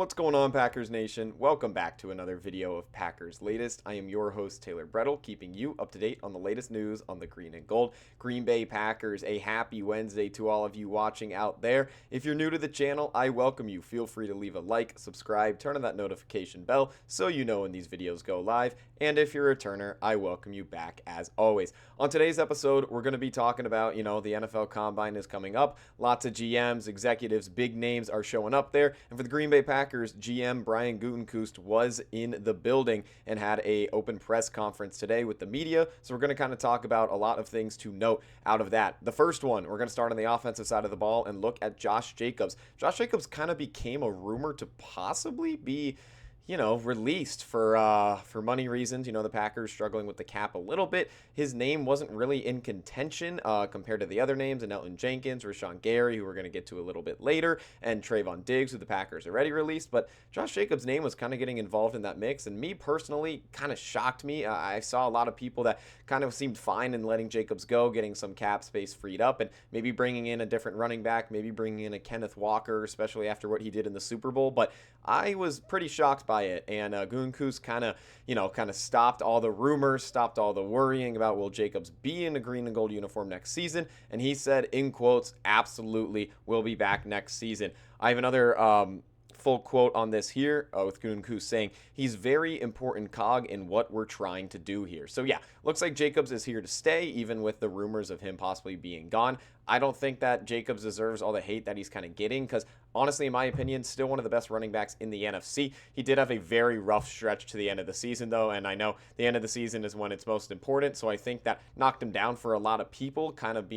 What's going on, Packers Nation? Welcome back to another video of Packers Latest. I am your host, Taylor Bretl, keeping you up to date on the latest news on the green and gold Green Bay Packers. A happy Wednesday to all of you watching out there. If you're new to the channel, I welcome you. Feel free to leave a like, subscribe, turn on that notification bell so you know when these videos go live. And if you're a returner, I welcome you back as always. On today's episode, we're going to be talking about, the NFL Combine is coming up. Lots of GMs, executives, big names are showing up there. And for the Green Bay Packers, GM Brian Gutekunst was in the building and had a open press conference today with the media. So we're going to kind of talk about a lot of things to note out of that. The first one, we're going to start on the offensive side of the ball and look at Josh Jacobs. Josh Jacobs kind of became a rumor to possibly be released for money reasons. The Packers struggling with the cap a little bit. His name wasn't really in contention compared to the other names, and Elgton Jenkins, Rashan Garry, who we're going to get to a little bit later, and Trayvon Diggs, who the Packers already released. But Josh Jacobs' name was kind of getting involved in that mix, and me personally kind of shocked me. I saw a lot of people that kind of seemed fine in letting Jacobs go, getting some cap space freed up, and maybe bringing in a different running back, maybe bringing in a Kenneth Walker, especially after what he did in the Super Bowl. But I was pretty shocked by it, and Gutekunst kind of stopped all the rumors, stopped all the worrying about will Jacobs be in a green and gold uniform next season, and he said, in quotes, absolutely will be back next season. I have another full quote on this here with Gutekunst saying he's very important cog in what we're trying to do here. So yeah, looks like Jacobs is here to stay, even with the rumors of him possibly being gone. I don't think that Jacobs deserves all the hate that he's kind of getting because, honestly, in my opinion, still one of the best running backs in the NFC. He did have a very rough stretch to the end of the season, though, and I know the end of the season is when it's most important, so I think that knocked him down for a lot of people, kind of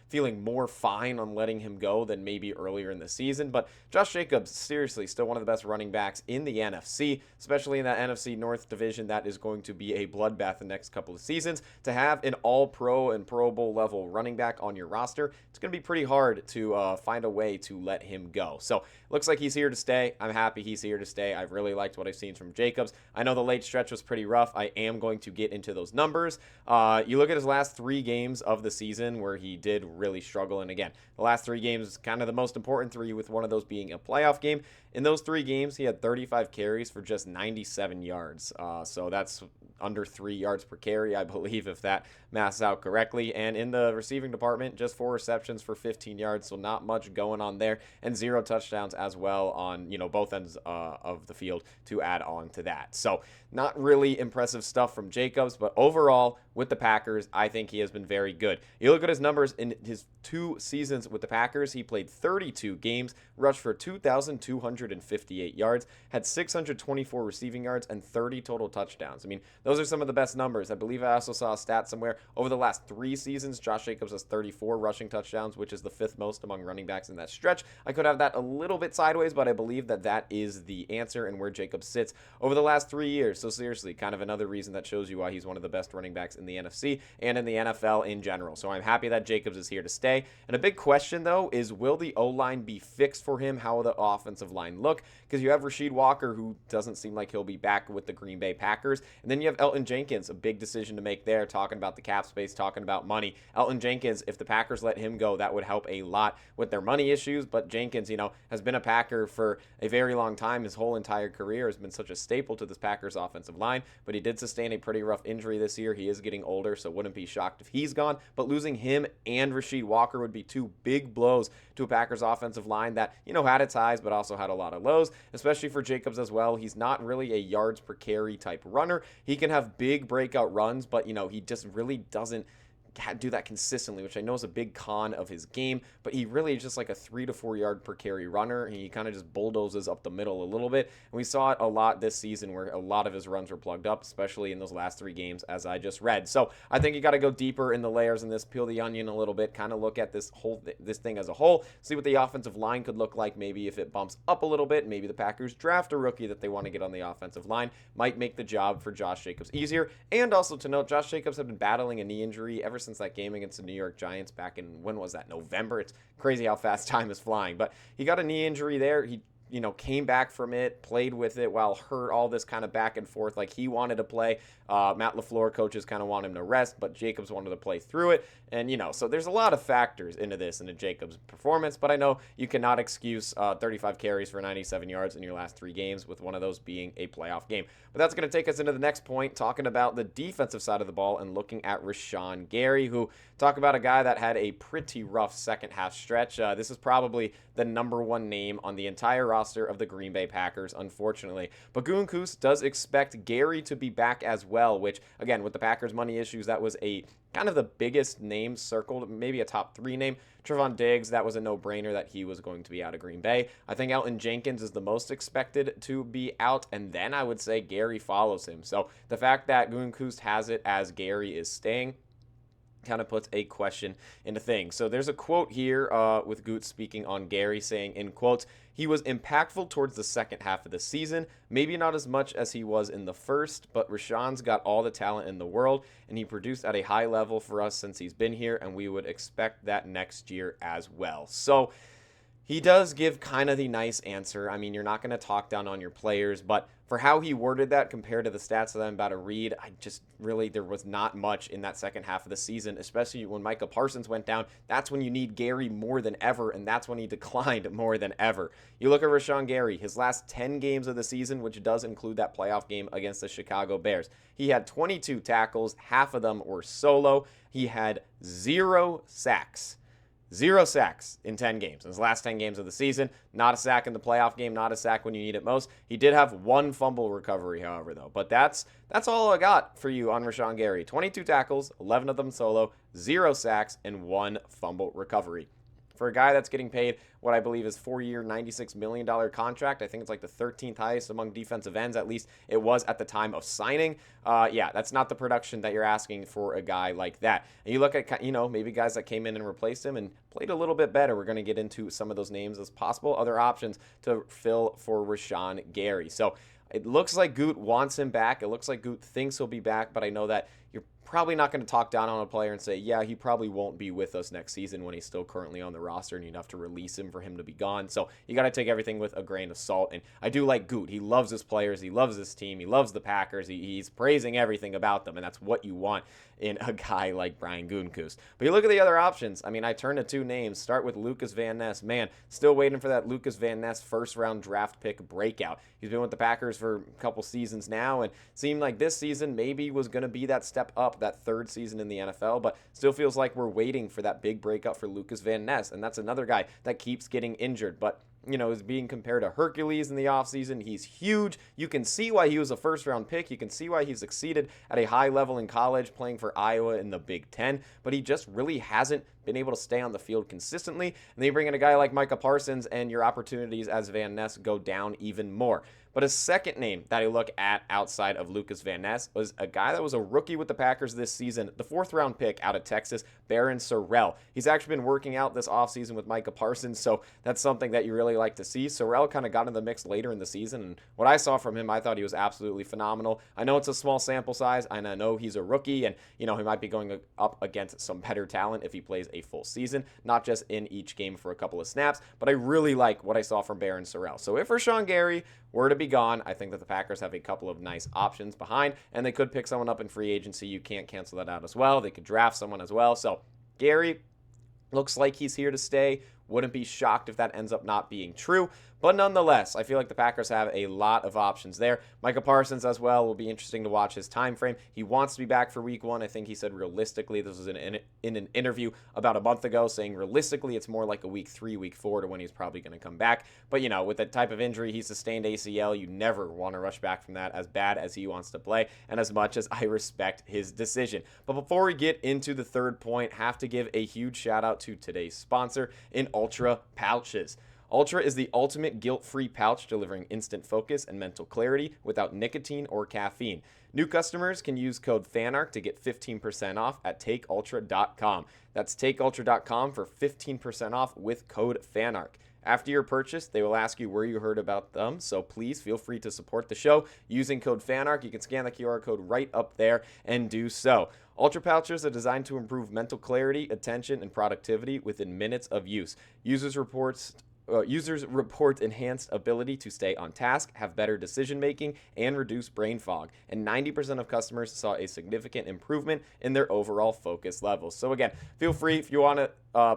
feeling more fine on letting him go than maybe earlier in the season. But Josh Jacobs, seriously, still one of the best running backs in the NFC, especially in that NFC North division that is going to be a bloodbath the next couple of seasons. To have an all-pro and Pro Bowl level running back on your roster, it's going to be pretty hard to find a way to let him go. So looks like he's here to stay. I'm happy he's here to stay. I've really liked what I've seen from Jacobs. I know the late stretch was pretty rough. I am going to get into those numbers. You look at his last 3 games of the season where he did really struggle. And again, the last 3 games, kind of the most important 3, with one of those being a playoff game. In those 3 games, he had 35 carries for just 97 yards. So that's under 3 yards per carry, I believe, if that maths out correctly. And in the receiving department, just 4 receptions for 15 yards, so not much going on there, and 0 touchdowns as well on both ends of the field to add on to that. So not really impressive stuff from Jacobs, but overall with the Packers, I think he has been very good. You look at his numbers in his 2 seasons with the Packers. He played 32 games, rushed for 2,258 yards, had 624 receiving yards, and 30 total touchdowns. I mean, those are some of the best numbers. I believe I also saw a stat somewhere. Over the last 3 seasons, Josh Jacobs has 34 rushing touchdowns, which is the 5th most among running backs in that stretch. I could have that a little bit sideways, but I believe that that is the answer and where Jacobs sits over the last 3 years. So seriously, kind of another reason that shows you why he's one of the best running backs in the NFC and in the NFL in general. So I'm happy that Jacobs is here to stay. And a big question, though, is will the O-line be fixed for him? How will the offensive line look? Because you have Rasheed Walker, who doesn't seem like he'll be back with the Green Bay Packers. And then you have Elgton Jenkins, a big decision to make there, talking about the cap space, talking about money. Elgton Jenkins, if the Packers let him go, that would help a lot with their money issues. But Jenkins, has been a Packer for a very long time. His whole entire career has been such a staple to this Packers offensive line. But he did sustain a pretty rough injury this year. He is getting older, so wouldn't be shocked if he's gone. But losing him and Rasheed Walker would be 2 big blows to a Packers offensive line that, had its highs but also had a lot of lows, especially for Jacobs as well. He's not really a yards per carry type runner. He can have big breakout runs, but, he just really doesn't do that consistently, which I know is a big con of his game, but he really is just like a 3 to 4 yard per carry runner. He kind of just bulldozes up the middle a little bit, and we saw it a lot this season where a lot of his runs were plugged up, especially in those last 3 games, as I just read. So I think you got to go deeper in the layers in this, peel the onion a little bit, kind of look at this thing as a whole, see what the offensive line could look like. Maybe if it bumps up a little bit, maybe the Packers draft a rookie that they want to get on the offensive line, might make the job for Josh Jacobs easier. And also to note, Josh Jacobs had been battling a knee injury ever since that game against the New York Giants back in, when was that, November? It's crazy how fast time is flying, but he got a knee injury there. He came back from it, played with it while hurt, all this kind of back and forth. Like, he wanted to play. Matt LaFleur coaches kind of want him to rest, but Jacobs wanted to play through it. And, so there's a lot of factors into this, into Jacobs' performance. But I know you cannot excuse 35 carries for 97 yards in your last 3 games, with one of those being a playoff game. But that's going to take us into the next point, talking about the defensive side of the ball and looking at Rashan Garry, who, talk about a guy that had a pretty rough second half stretch. This is probably the number 1 name on the entire roster of the Green Bay Packers, unfortunately. But Gutekunst does expect Garry to be back as well, which, again, with the Packers' money issues, that was a kind of the biggest name circled, maybe a top 3 name. Trevon Diggs, that was a no-brainer that he was going to be out of Green Bay. I think Elgton Jenkins is the most expected to be out, and then I would say Garry follows him. So the fact that Gutekunst has it as Garry is staying kind of puts a question into things. So there's a quote here with Goot speaking on Garry, saying, in quotes, "He was impactful towards the second half of the season, maybe not as much as he was in the first, but Rashan's got all the talent in the world, and he produced at a high level for us since he's been here, and we would expect that next year as well." So he does give kind of the nice answer. I mean, you're not going to talk down on your players, but for how he worded that compared to the stats that I'm about to read, there was not much in that second half of the season, especially when Micah Parsons went down. That's when you need Garry more than ever, and that's when he declined more than ever. You look at Rashan Garry, his last 10 games of the season, which does include that playoff game against the Chicago Bears. He had 22 tackles, half of them were solo. He had 0 sacks. 0 sacks in 10 games. In his last 10 games of the season, not a sack in the playoff game, not a sack when you need it most. He did have 1 fumble recovery, however, though. But that's all I got for you on Rashan Garry. 22 tackles, 11 of them solo, 0 sacks, and 1 fumble recovery. For a guy that's getting paid what I believe is 4-year, $96 million contract, I think it's like the 13th highest among defensive ends, at least it was at the time of signing. Yeah, that's not the production that you're asking for a guy like that. And you look at, maybe guys that came in and replaced him and played a little bit better. We're going to get into some of those names as possible other options to fill for Rashan Garry. So it looks like Goot wants him back. It looks like Goot thinks he'll be back, but I know that you're probably not going to talk down on a player and say, yeah, he probably won't be with us next season when he's still currently on the roster and you'd have to release him for him to be gone. So you got to take everything with a grain of salt. And I do like Goot. He loves his players. He loves his team. He loves the Packers. He's praising everything about them, and that's what you want in a guy like Brian Gutekunst. But you look at the other options. I mean, I turn to 2 names. Start with Lucas Van Ness. Man, still waiting for that Lucas Van Ness first-round draft pick breakout. He's been with the Packers for a couple seasons now, and seemed like this season maybe was going to be that step up, that 3rd season in the NFL, but still feels like we're waiting for that big breakout for Lucas Van Ness, and that's another guy that keeps getting injured, but is being compared to Hercules in the offseason. He's huge. You can see why he was a first-round pick. You can see why he's succeeded at a high level in college, playing for Iowa in the Big Ten, but he just really hasn't been able to stay on the field consistently. And then you bring in a guy like Micah Parsons, and your opportunities as Van Ness go down even more. But a second name that I look at outside of Lucas Van Ness was a guy that was a rookie with the Packers this season, the 4th-round pick out of Texas, Barron Sorrell. He's actually been working out this offseason with Micah Parsons, so that's something that you really like to see. Sorrell kind of got in the mix later in the season, and what I saw from him, I thought he was absolutely phenomenal. I know it's a small sample size, and I know he's a rookie, and, he might be going up against some better talent if he plays a full season, not just in each game for a couple of snaps, but I really like what I saw from Barron Sorrell. So if Rashan Garry were to be gone, I think that the Packers have a couple of nice options behind, and they could pick someone up in free agency. You can't cancel that out as well. They could draft someone as well. So Garry looks like he's here to stay. Wouldn't be shocked if that ends up not being true. But nonetheless, I feel like the Packers have a lot of options there. Micah Parsons as well will be interesting to watch his time frame. He wants to be back for week 1. I think he said realistically, this was in an interview about a month ago, saying realistically it's more like a week 3, week 4 to when he's probably going to come back. But, with the type of injury he sustained, ACL, you never want to rush back from that, as bad as he wants to play and as much as I respect his decision. But before we get into the 3rd point, have to give a huge shout out to today's sponsor in Ultra Pouches. Ultra is the ultimate guilt-free pouch delivering instant focus and mental clarity without nicotine or caffeine. New customers can use code FANARK to get 15% off at takeultra.com. That's takeultra.com for 15% off with code FANARK. After your purchase, they will ask you where you heard about them, so please feel free to support the show using code FANARK. You can scan the QR code right up there and do so. Ultra Pouches are designed to improve mental clarity, attention, and productivity within minutes of use. Users reports users report enhanced ability to stay on task, have better decision making, and reduce brain fog. And 90% of customers saw a significant improvement in their overall focus levels. So again, feel free if you want to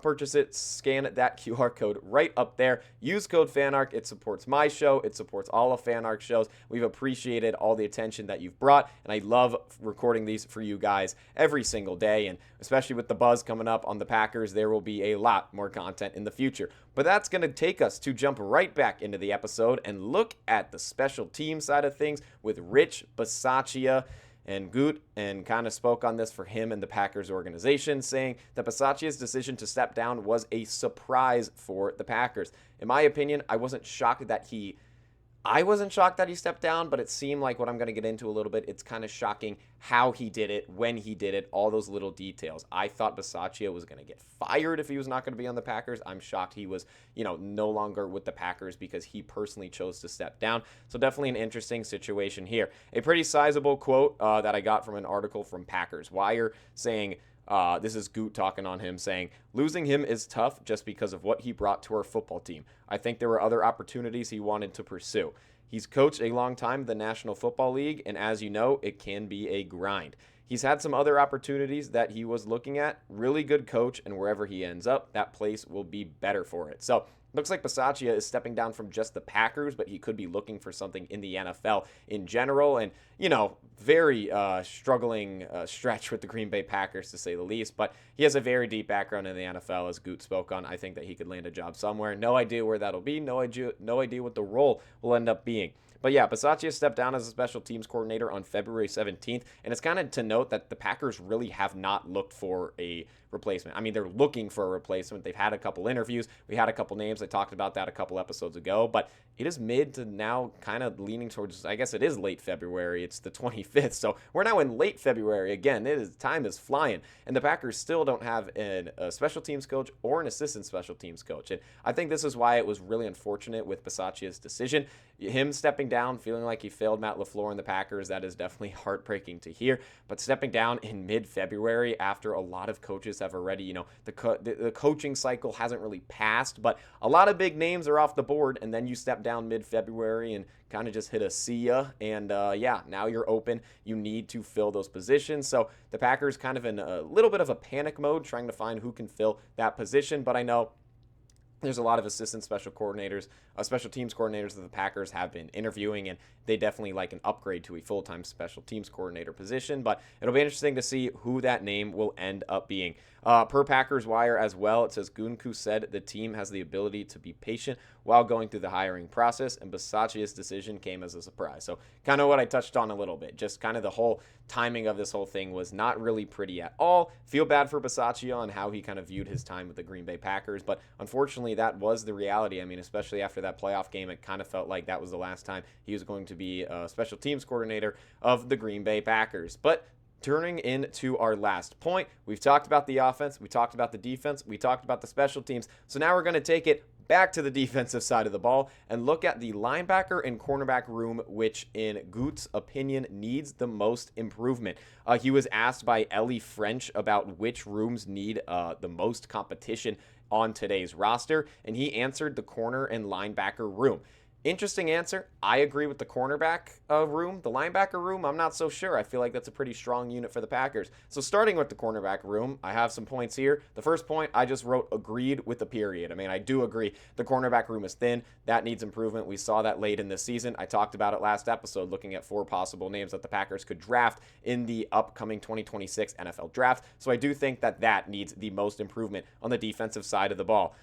purchase it, scan that QR code right up there. Use code FANARC. It supports my show. It supports all of FANARC shows. We've appreciated all the attention that you've brought, and I love recording these for you guys every single day. And especially with the buzz coming up on the Packers, there will be a lot more content in the future. But that's going to take us to jump right back into the episode and look at the special team side of things with Rich Bisaccia. And Goot and kind of spoke on this for him and the Packers organization, saying that Bisaccia's decision to step down was a surprise for the Packers. In my opinion, I wasn't shocked that he stepped down, but it seemed like what I'm going to get into a little bit, it's kind of shocking how he did it, when he did it, all those little details. I thought Bisaccia was going to get fired if he was not going to be on the Packers. I'm shocked he was, no longer with the Packers because he personally chose to step down. So definitely an interesting situation here. A pretty sizable quote that I got from an article from Packers Wire saying, this is Goot talking on him, saying, losing him is tough just because of what he brought to our football team. I think there were other opportunities he wanted to pursue. He's coached a long time in the National Football League, and as you know, it can be a grind. He's had some other opportunities that he was looking at. Really good coach, and wherever he ends up, that place will be better for it. So looks like Bisaccia is stepping down from just the Packers, but he could be looking for something in the NFL in general. And, very struggling stretch with the Green Bay Packers, to say the least. But he has a very deep background in the NFL, as Goot spoke on. I think that he could land a job somewhere. No idea where that'll be. No idea what the role will end up being. But yeah, Bisaccia stepped down as a special teams coordinator on February 17th, and it's kind of to note that the Packers really have not looked for a replacement. I mean, they're looking for a replacement. They've had a couple interviews. We had a couple names. I talked about that a couple episodes ago, but it is mid to now kind of leaning towards, I guess it is late February. It's the 25th, so we're now in late February again. Time is flying, and the Packers still don't have a special teams coach or an assistant special teams coach, and I think this is why it was really unfortunate with Bisaccia's decision. Him stepping down, feeling like he failed Matt LaFleur and the Packers, that is definitely heartbreaking to hear. But stepping down in mid-February after a lot of coaches have already, the coaching cycle hasn't really passed, but a lot of big names are off the board, and then you step down mid-February and kind of just hit a see ya, and now you're open. You need to fill those positions. So the Packers kind of in a little bit of a panic mode, trying to find who can fill that position, but I know there's a lot of assistant special teams coordinators that the Packers have been interviewing, and they definitely like an upgrade to a full-time special teams coordinator position, but it'll be interesting to see who that name will end up being. Per Packers Wire as well, it says Gunku said the team has the ability to be patient while going through the hiring process, and Bisaccia's decision came as a surprise. So kind of what I touched on a little bit, just kind of the whole timing of this whole thing was not really pretty at all. Feel bad for Bisaccia on how he kind of viewed his time with the Green Bay Packers, but unfortunately that was the reality. I mean, especially after that playoff game, it kind of felt like that was the last time he was going to be a special teams coordinator of the Green Bay Packers. But turning into our last point, we've talked about the offense, we talked about the defense, we talked about the special teams. So now we're going to take it back to the defensive side of the ball and look at the linebacker and cornerback room, which in Goot's opinion needs the most improvement. He was asked by Ellie French about which rooms need the most competition on today's roster, and he answered the corner and linebacker room. Interesting answer. I agree with the cornerback room. The linebacker room, I'm not so sure. I feel like that's a pretty strong unit for the Packers. So starting with the cornerback room, I have some points here. The first point, I just wrote agreed with the period. I mean, I do agree. The cornerback room is thin. That needs improvement. We saw that late in this season. I talked about it last episode, looking at 4 possible names that the Packers could draft in the upcoming 2026 NFL draft. So I do think that needs the most improvement on the defensive side of the ball.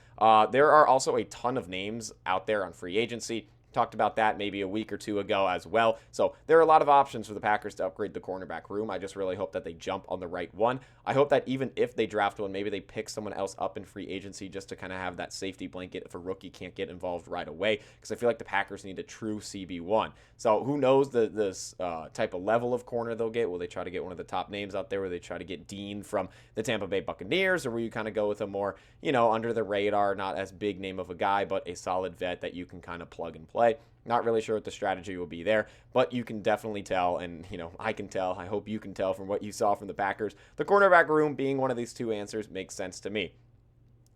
There are also a ton of names out there on free agency. Talked about that maybe a week or two ago as well. So there are a lot of options for the Packers to upgrade the cornerback room. I just really hope that they jump on the right one. I hope that even if they draft one, maybe they pick someone else up in free agency just to kind of have that safety blanket if a rookie can't get involved right away, because I feel like the Packers need a true CB1. So who knows this type of level of corner they'll get? Will they try to get one of the top names out there? Will they try to get Dean from the Tampa Bay Buccaneers? Or will you kind of go with a more, under the radar, not as big name of a guy, but a solid vet that you can kind of plug and play? Not really sure what the strategy will be there, but you can definitely tell, and I can tell, I hope you can tell from what you saw from the Packers. The cornerback room being one of these two answers makes sense to me.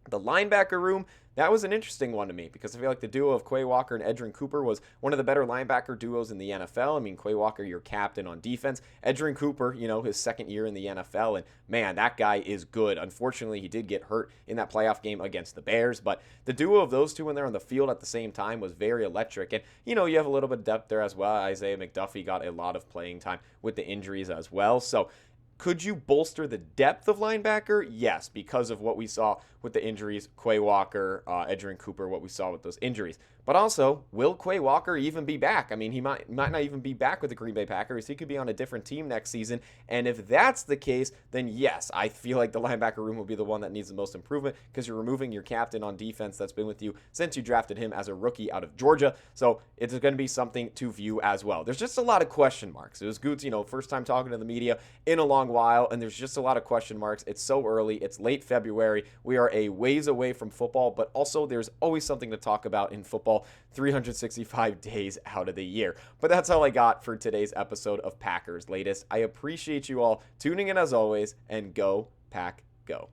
The linebacker room, that was an interesting one to me because I feel like the duo of Quay Walker and Edgerrin Cooper was one of the better linebacker duos in the NFL. I mean, Quay Walker, your captain on defense. Edgerrin Cooper, his second year in the NFL. And man, that guy is good. Unfortunately, he did get hurt in that playoff game against the Bears. But the duo of those two when they're on the field at the same time was very electric. And, you have a little bit of depth there as well. Isaiah McDuffie got a lot of playing time with the injuries as well. So, could you bolster the depth of linebacker? Yes, because of what we saw with the injuries, Quay Walker, Edgerrin Cooper, what we saw with those injuries. But also, will Quay Walker even be back? I mean, he might not even be back with the Green Bay Packers. He could be on a different team next season. And if that's the case, then yes, I feel like the linebacker room will be the one that needs the most improvement because you're removing your captain on defense that's been with you since you drafted him as a rookie out of Georgia. So it's going to be something to view as well. There's just a lot of question marks. It was Goots, first time talking to the media in a long while, and there's just a lot of question marks. It's so early. It's late February. We are a ways away from football, but also there's always something to talk about in football 365 days out of the year. But that's all I got for today's episode of Packers Latest. I appreciate you all tuning in as always, and go Pack Go.